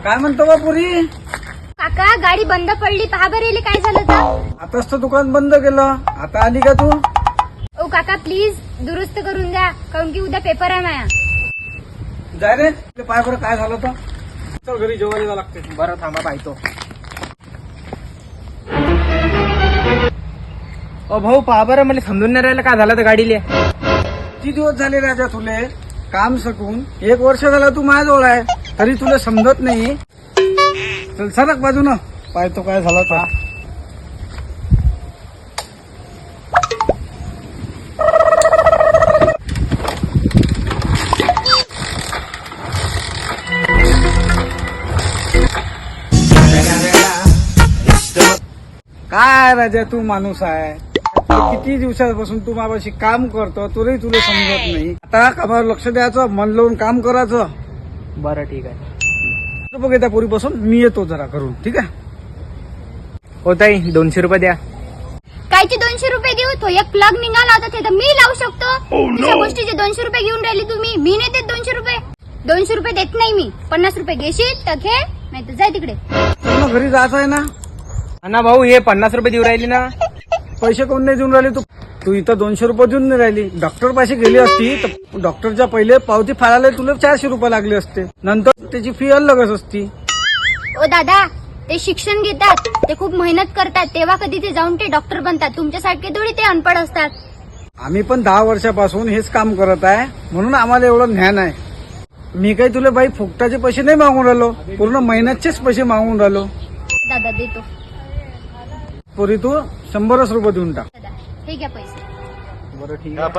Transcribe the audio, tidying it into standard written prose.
काय म्हणतो बापुरी? काका गाडी बंद पडली, पहा बरेले काय झालं तर. आताच तर दुकान बंद केलं, आता आली का तू? ओ काका प्लीज दुरुस्त करून द्या, कारण की उद्या पेपर आहे माया. जाय रे, ते पाय बरं काय झालं तर. चल घरी जेवायला जावं लागते. बरं थांबा पाहतो. ओ भाऊ पहा बरं, मला समजून नाही राहिलं काय झालं तर गाडीले. किती दिवस झाले राजा तुले काम सकून? 1 वर्ष झाला तू माझ्याजवळ आहे, तरी तुला समजत नाही. चल सरक बाजूनं, पाहतो काय झालं तर. काय राजा तू माणूस आहे, किती दिवसापासून तू माझ्याशी काम करतो तरी तुला समजत नाही. आता कामावर लक्ष द्यायचं, मन लावून काम करायचं. बरं ठीक आहे. बघ त्या पोरी बसून मी येतो जरा करून, ठीक आहे? हो ताई 200 रुपये द्या. कायचे 200 रुपये देऊ? तो एक प्लग निघाला होता ते तर मी लावू शकतो. तुझ्या गोष्टीचे 200 रुपये घेऊन राहिली तुम्ही, मी नाही देत 200 रुपये. 200 रुपये देत नाही मी. 50 रुपये घेशील तर घे, नाही तर जाय तिकडे. तर मग घरी जायचं आहे ना. ना भाऊ हे 50 रुपये देऊ राहिली ना. पैसे कोण नाही देऊन राहिले? तू इथं 200 रुपये देऊन नाही राहिली. डॉक्टर पाशी गेली असती तर डॉक्टरच्या पहिले पावती फाळायला तुला 400 रुपये लागले असते, नंतर त्याची फी अलगच असती. ओ दादा, ते शिक्षण घेतात, ते खूप मेहनत करतात, तेव्हा कधी ते जाऊन ते डॉक्टर बनतात. तुमच्यासारखे थोडी ते अनपढ असतात. आम्ही पण 10 वर्षापासून हेच काम करत आहे, म्हणून आम्हाला एवढं ज्ञान आहे. मी काही तुला बाई फुकटाचे पैसे नाही मागून राहिलो, पूर्ण मेहनतचेच पैसे मागून राहिलो. दादा देतो. पोरी तू 100 रुपये देऊन टाक. दादा हे घ्या पैसे. बरं ठीक आहे.